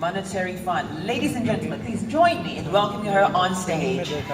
Monetary Fund. Ladies and gentlemen, please join me in welcoming her on stage. Good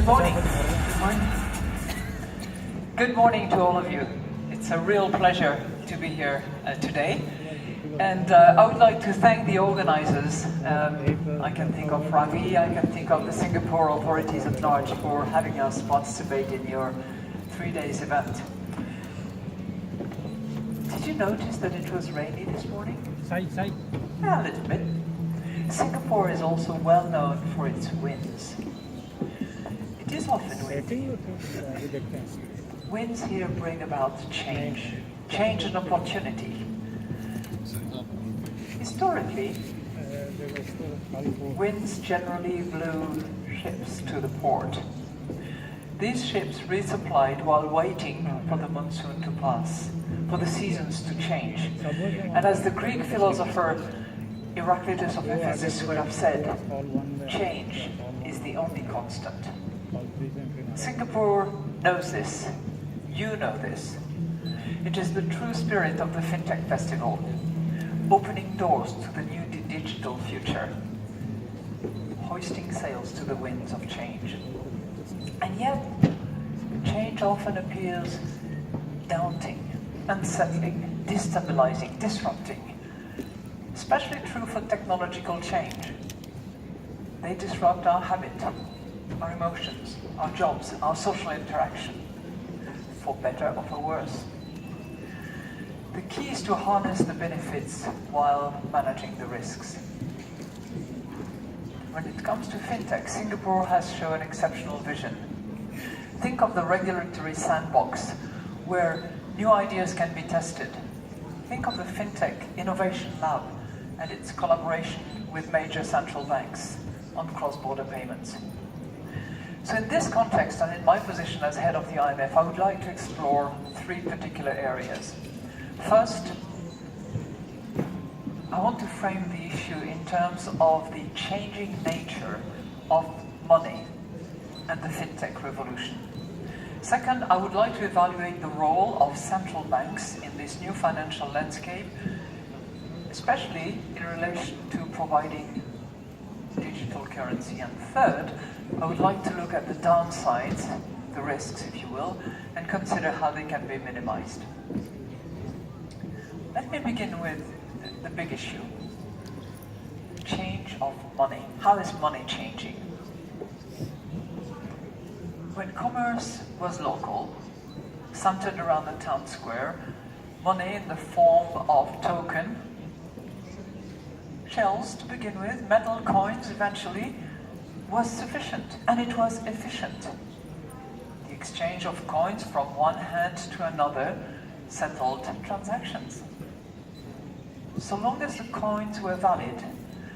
morning. Good morning. Good morning to all of you. It's a real pleasure to be here today. And I would like to thank the organizers. I can think of Ravi, I can think of the Singapore authorities at large for having us participate in your 3 days event. Did you notice that it was rainy this morning? Yeah, a little bit. Singapore is also well known for its winds. It is often windy. Winds here bring about change and opportunity. Historically, winds generally blew ships to the port. These ships resupplied while waiting for the monsoon to pass, for the seasons to change. And as the Greek philosopher Heraclitus of Ephesus would have said, change is the only constant. Singapore knows this. You know this. It is the true spirit of the FinTech Festival, opening doors to the new digital future, hoisting sails to the winds of change. And yet, change often appears daunting, unsettling, destabilizing, disrupting. Especially true for technological change. They disrupt our habit, our emotions, our jobs, our social interaction, for better or for worse. The key is to harness the benefits while managing the risks. When it comes to fintech, Singapore has shown exceptional vision. Think of the regulatory sandbox where new ideas can be tested. Think of the Fintech Innovation Lab and its collaboration with major central banks on cross-border payments. So in this context, and in my position as head of the IMF, I would like to explore 3 particular areas. First, I want to frame the issue in terms of the changing nature of money and the fintech revolution. Second, I would like to evaluate the role of central banks in this new financial landscape, especially in relation to providing digital currency. And third, I would like to look at the downsides, the risks, if you will, and consider how they can be minimized. Let me begin with the big issue. Change of money. How is money changing? When commerce was local, centered around the town square, money in the form of token, shells to begin with, metal coins eventually, was sufficient, and it was efficient. The exchange of coins from one hand to another settled transactions. So long as the coins were valid,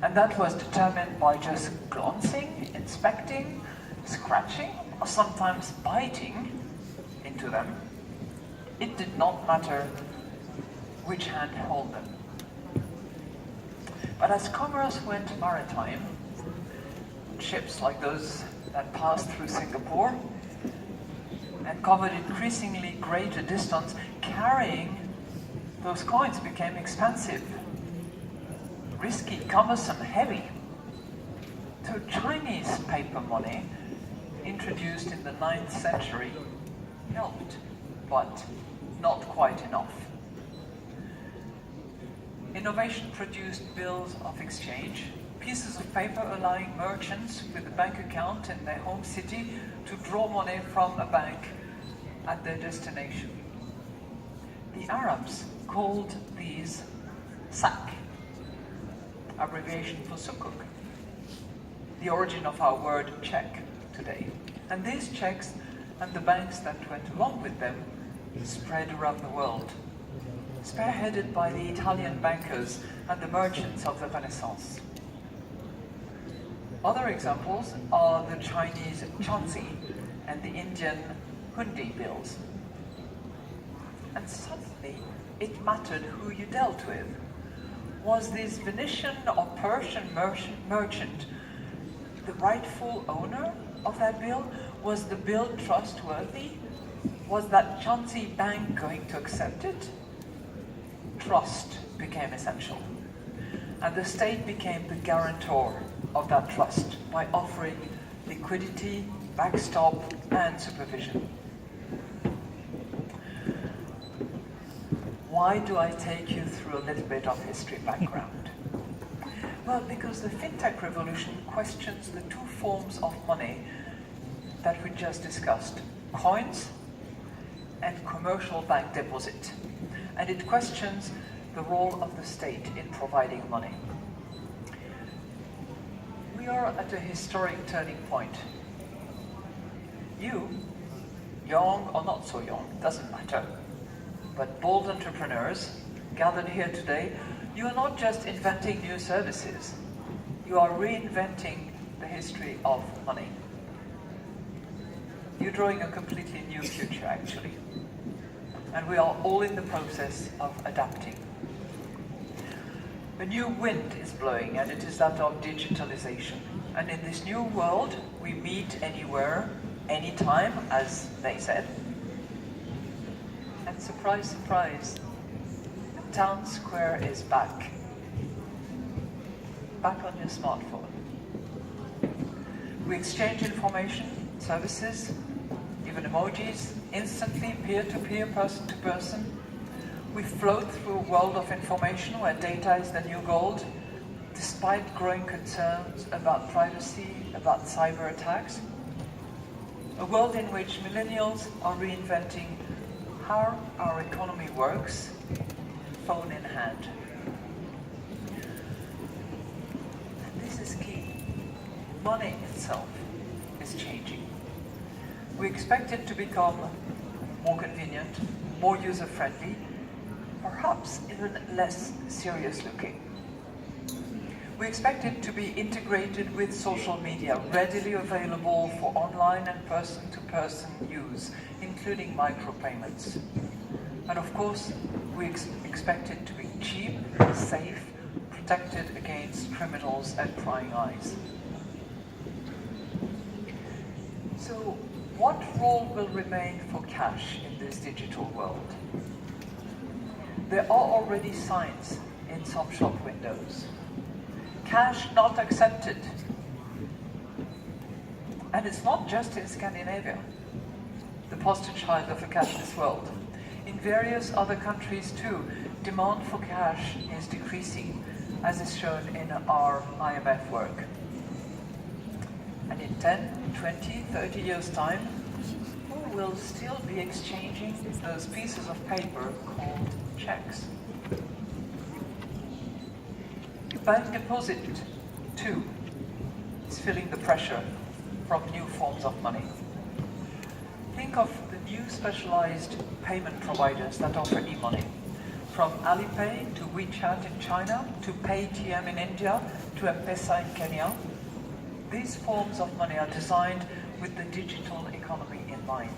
and that was determined by just glancing, inspecting, scratching, or sometimes biting into them, it did not matter which hand held them. But as commerce went maritime, ships like those that passed through Singapore and covered increasingly greater distance, carrying those coins became expensive, risky, cumbersome, heavy. So Chinese paper money, introduced in the 9th century, helped, but not quite enough. Innovation produced bills of exchange, pieces of paper allowing merchants with a bank account in their home city to draw money from a bank at their destination. The Arabs called these sak, abbreviation for sukuk, the origin of our word check today. And these checks and the banks that went along with them spread around the world, spearheaded by the Italian bankers and the merchants of the Renaissance. Other examples are the Chinese chanzi and the Indian hundi bills. And suddenly, it mattered who you dealt with. Was this Venetian or Persian merchant the rightful owner of that bill? Was the bill trustworthy? Was that chancy bank going to accept it? Trust became essential. And the state became the guarantor of that trust by offering liquidity, backstop, and supervision. Why do I take you through a little bit of history background? Well, because the fintech revolution questions the two forms of money that we just discussed, coins and commercial bank deposit. And it questions the role of the state in providing money. We are at a historic turning point. You, young or not so young, doesn't matter, but bold entrepreneurs gathered here today, you are not just inventing new services, you are reinventing the history of money. You're drawing a completely new future, actually. And we are all in the process of adapting. A new wind is blowing, and it is that of digitalization. And in this new world, we meet anywhere, anytime, as they said. And surprise, surprise, the town square is back. Back on your smartphone. We exchange information, services, even emojis, instantly, peer-to-peer, person-to-person. We float through a world of information where data is the new gold, despite growing concerns about privacy, about cyber attacks. A world in which millennials are reinventing how our economy works, phone in hand. And this is key. Money itself is changing. We expect it to become more convenient, more user-friendly, perhaps even less serious looking. We expect it to be integrated with social media, readily available for online and person-to-person use, including micropayments. And of course, we expect it to be cheap, safe, protected against criminals and prying eyes. So, what role will remain for cash in this digital world? There are already signs in some shop windows. Cash not accepted. And it's not just in Scandinavia, the poster child of a cashless world. In various other countries too, demand for cash is decreasing, as is shown in our IMF work. And in 10, 20, 30 years' time, who will still be exchanging those pieces of paper called checks? Bank deposit, too, is feeling the pressure from new forms of money. Think of the new specialized payment providers that offer e-money, from Alipay to WeChat in China, to Paytm in India, to M-Pesa in Kenya. These forms of money are designed with the digital economy in mind.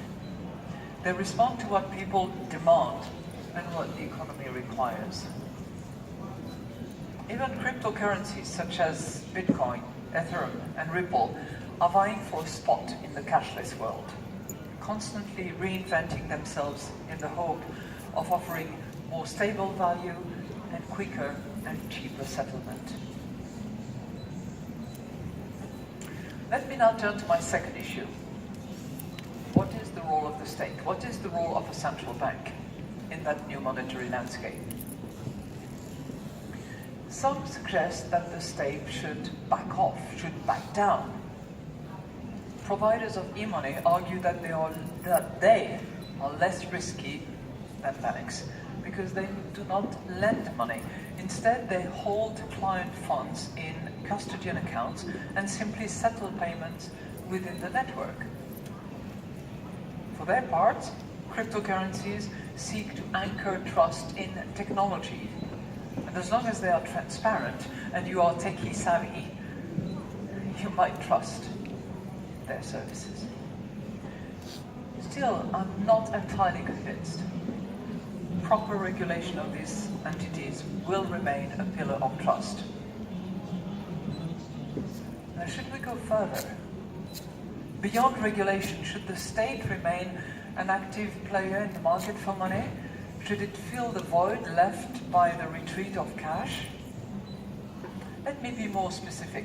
They respond to what people demand and what the economy requires. Even cryptocurrencies such as Bitcoin, Ethereum, and Ripple are vying for a spot in the cashless world, constantly reinventing themselves in the hope of offering more stable value and quicker and cheaper settlement. Let me now turn to my second issue. What is the role of the state? What is the role of a central bank in that new monetary landscape? Some suggest that the state should back off, should back down. Providers of e-money argue that they are less risky than banks because they do not lend money. Instead, they hold client funds in custodian accounts and simply settle payments within the network. For their part, cryptocurrencies seek to anchor trust in technology. And as long as they are transparent and you are techie savvy, you might trust their services. Still, I'm not entirely convinced. Proper regulation of these entities will remain a pillar of trust. should we go further? Beyond regulation, should the state remain an active player in the market for money? Should it fill the void left by the retreat of cash? Let me be more specific.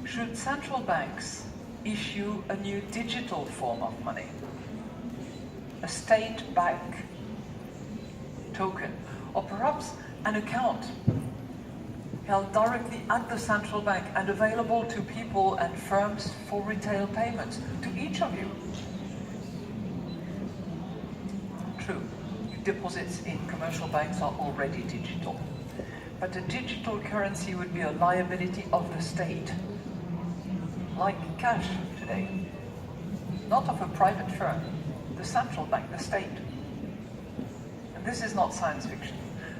Should central banks issue a new digital form of money? A state bank token, or perhaps an account held directly at the central bank and available to people and firms for retail payments, to each of you. True, deposits in commercial banks are already digital, but a digital currency would be a liability of the state, like cash today, not of a private firm, the central bank, the state. And this is not science fiction.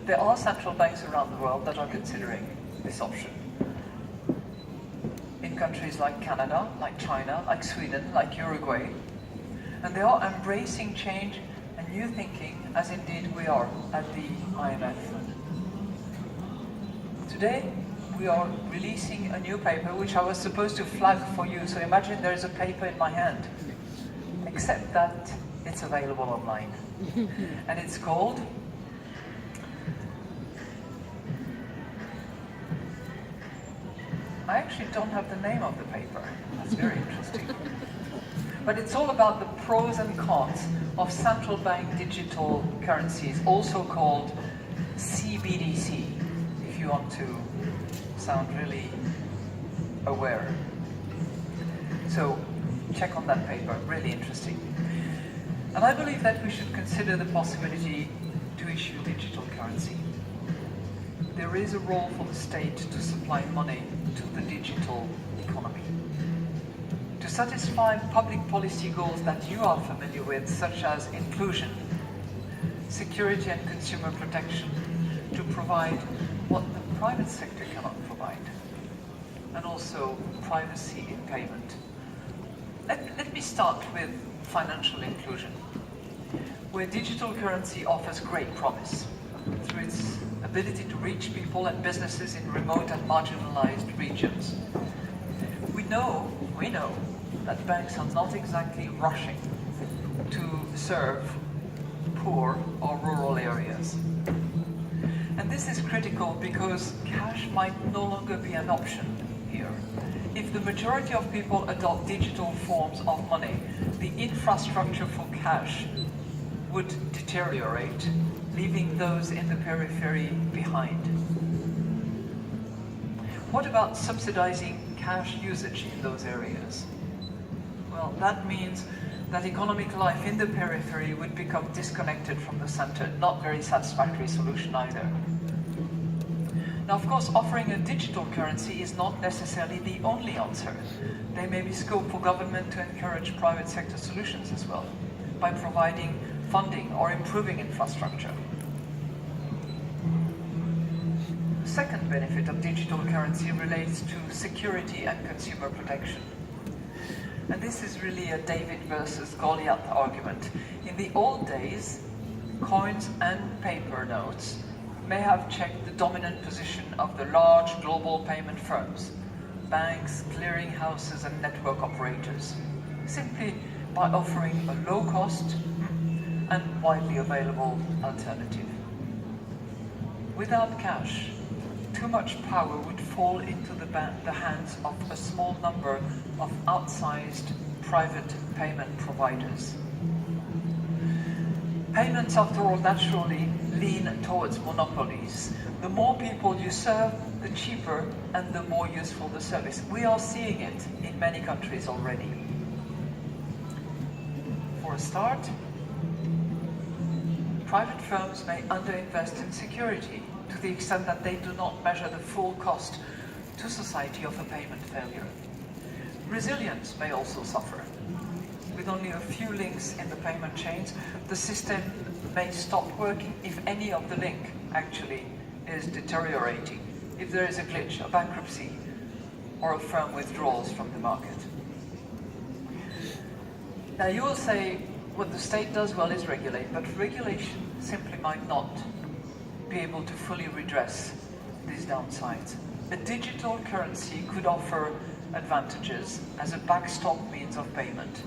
There are central banks around the world that are considering this option. In countries like Canada, like China, like Sweden, like Uruguay. And they are embracing change and new thinking, as indeed we are at the IMF. Today, we are releasing a new paper which I was supposed to flag for you. So imagine there is a paper in my hand, except that it's available online. And it's called I actually don't have the name of the paper. That's very interesting. But it's all about the pros and cons of central bank digital currencies, also called CBDC, if you want to sound really aware. So check on that paper, really interesting. And I believe that we should consider the possibility to issue digital currency. There is a role for the state to supply money to the digital economy. To satisfy public policy goals that you are familiar with, such as inclusion, security and consumer protection, to provide what the private sector cannot provide, and also privacy in payment. Let me start with financial inclusion, where digital currency offers great promise through its ability to reach people and businesses in remote and marginalized regions. We know that banks are not exactly rushing to serve poor or rural areas. And this is critical because cash might no longer be an option here. If the majority of people adopt digital forms of money, the infrastructure for cash would deteriorate, leaving those in the periphery behind. What about subsidizing cash usage in those areas? Well, that means that economic life in the periphery would become disconnected from the center. Not very satisfactory solution either. Now, of course, offering a digital currency is not necessarily the only answer. There may be scope for government to encourage private sector solutions as well, by providing funding or improving infrastructure. The second benefit of digital currency relates to security and consumer protection. And this is really a David versus Goliath argument. In the old days, coins and paper notes may have checked the dominant position of the large global payment firms, banks, clearing houses, and network operators, simply by offering a low-cost and widely available alternative. Without cash, too much power would fall into the hands of a small number of outsized private payment providers. Payments, after all, naturally lean towards monopolies. The more people you serve, the cheaper and the more useful the service. We are seeing it in many countries already. For a start, private firms may underinvest in security to the extent that they do not measure the full cost to society of a payment failure. Resilience may also suffer. With only a few links in the payment chains, the system may stop working if any of the link actually is deteriorating, if there is a glitch, a bankruptcy, or a firm withdrawals from the market. Now you will say, what the state does well is regulate, but regulation simply might not be able to fully redress these downsides. a digital currency could offer advantages as a backstop means of payment,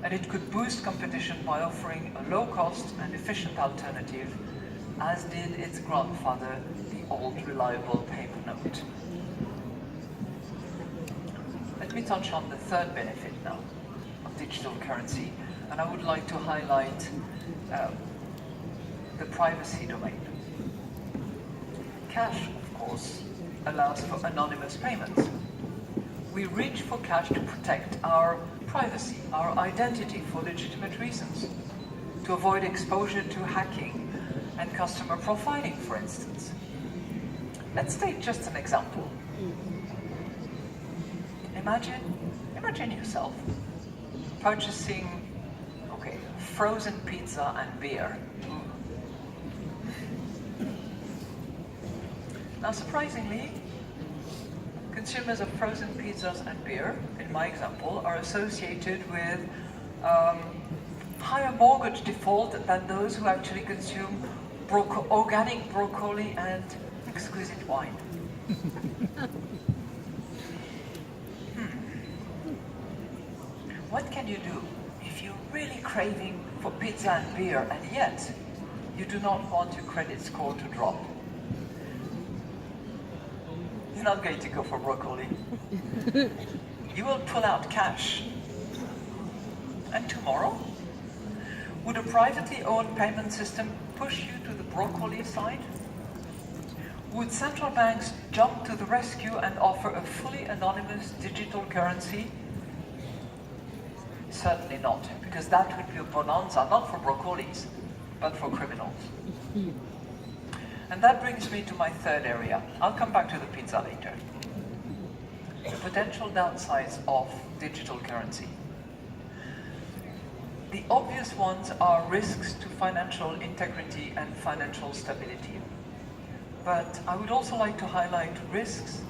and it could boost competition by offering a low-cost and efficient alternative, as did its grandfather, the old reliable paper note. Let me touch on the third benefit now of digital currency, and I would like to highlight the privacy domain. Cash, of course, allows for anonymous payments. We reach for cash to protect our privacy, our identity for legitimate reasons, to avoid exposure to hacking and customer profiling, for instance. Let's take just an example. Imagine yourself purchasing, frozen pizza and beer. Now, surprisingly, consumers of frozen pizzas and beer, in my example, are associated with higher mortgage default than those who actually consume organic broccoli and exquisite wine. What can you do if you're really craving for pizza and beer and yet you do not want your credit score to drop? You're not going to go for broccoli. You will pull out cash. And tomorrow, would a privately owned payment system push you to the broccoli side? Would central banks jump to the rescue and offer a fully anonymous digital currency? Certainly not, because that would be a bonanza, not for broccolis, but for criminals. And that brings me to my third area. I'll come back to the pizza later. The potential downsides of digital currency. The obvious ones are risks to financial integrity and financial stability. But I would also like to highlight risks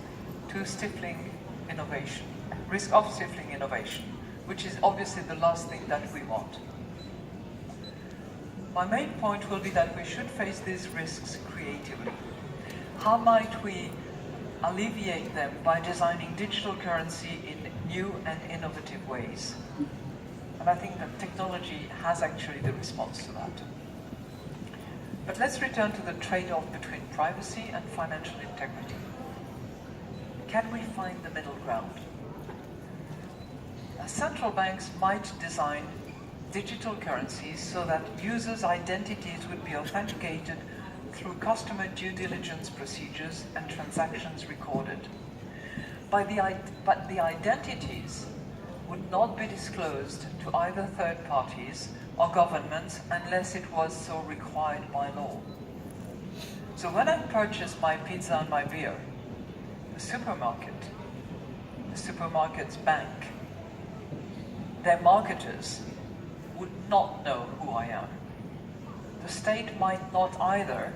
to stifling innovation, risk of stifling innovation, which is obviously the last thing that we want. My main point will be that we should face these risks creatively. How might we alleviate them by designing digital currency in new and innovative ways? And I think that technology has actually the response to that. But let's return to the trade-off between privacy and financial integrity. Can we find the middle ground? Central banks might design digital currencies so that users' identities would be authenticated through customer due diligence procedures and transactions recorded. But the identities would not be disclosed to either third parties or governments unless it was so required by law. So when I purchase my pizza and my beer, the supermarket's bank, their marketers would not know who I am. The state might not either,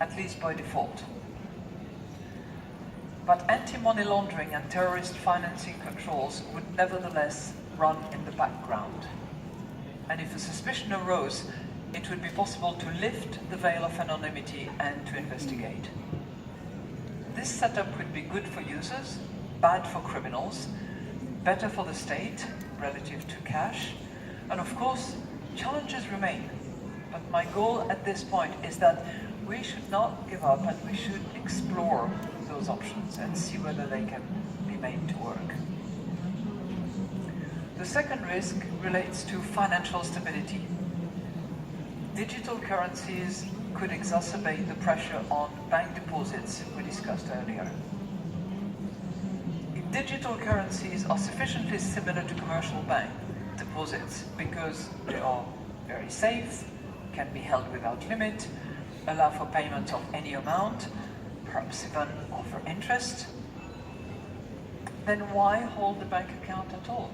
at least by default. But anti-money laundering and terrorist financing controls would nevertheless run in the background. And if a suspicion arose, it would be possible to lift the veil of anonymity and to investigate. This setup would be good for users, bad for criminals, better for the state relative to cash, and of course, challenges remain. But my goal at this point is that we should not give up and we should explore those options and see whether they can be made to work. The second risk relates to financial stability. Digital currencies could exacerbate the pressure on bank deposits we discussed earlier. If digital currencies are sufficiently similar to commercial bank deposits because they are very safe, can be held without limit, allow for payment of any amount, perhaps even offer interest, then why hold the bank account at all?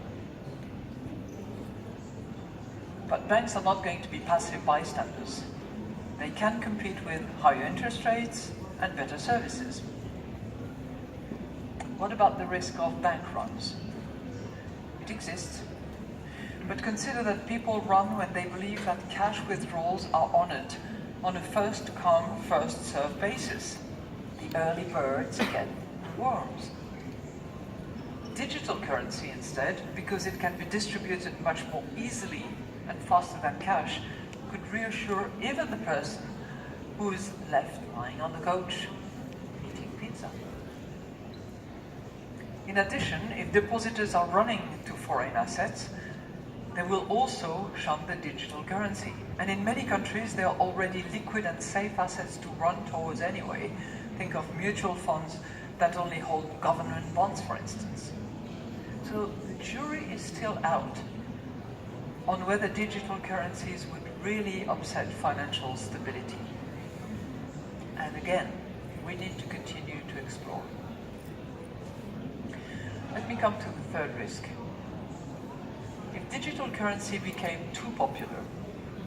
But banks are not going to be passive bystanders. They can compete with higher interest rates and better services. What about the risk of bank runs? It exists. But consider that people run when they believe that cash withdrawals are honored on a first-come, first-served basis. The early birds get the worms. Digital currency instead, because it can be distributed much more easily and faster than cash, could reassure even the person who is left lying on the couch eating pizza. In addition, if depositors are running to foreign assets, they will also shun the digital currency. And in many countries, there are already liquid and safe assets to run towards anyway. Think of mutual funds that only hold government bonds, for instance. So the jury is still out on whether digital currencies would really upset financial stability. And again, we need to continue to explore. Let me come to the third risk. If digital currency became too popular,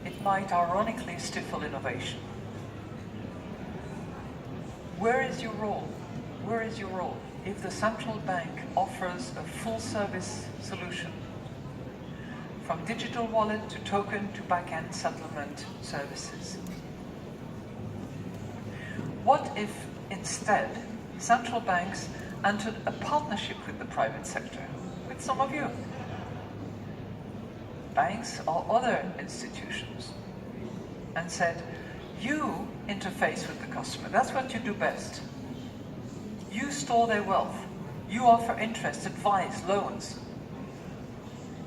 it might ironically stifle innovation. Where is your role? Where is your role if the central bank offers a full-service solution, from digital wallet to token to back-end settlement services? What if instead central banks entered a partnership with the private sector, with some of you, banks or other institutions, and said, you interface with the customer, that's what you do best. You store their wealth, you offer interest, advice, loans.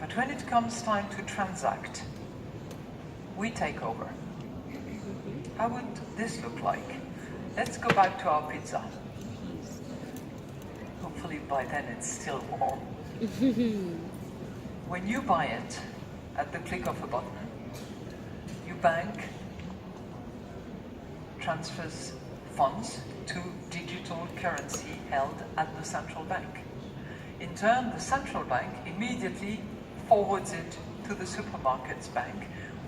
But when it comes time to transact, we take over. How would this look like? Let's go back to our pizza. Hopefully by then it's still warm. When you buy it, at the click of a button, your bank transfers funds to digital currency held at the central bank. In turn, the central bank immediately forwards it to the supermarket's bank,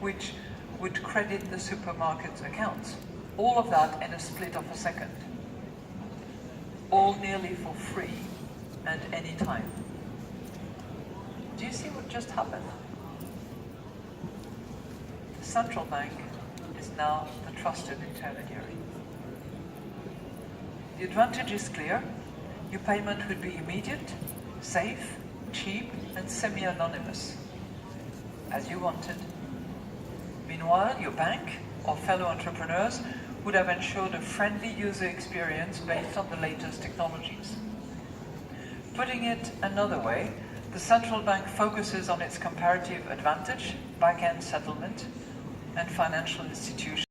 which would credit the supermarket's accounts. All of that in a split of a second. All nearly for free and any time. Do you see what just happened? The central bank is now the trusted intermediary. The advantage is clear. Your payment would be immediate, safe, cheap, and semi-anonymous, as you wanted. Meanwhile, your bank or fellow entrepreneurs would have ensured a friendly user experience based on the latest technologies. Putting it another way, the central bank focuses on its comparative advantage, back-end settlement, and financial institutions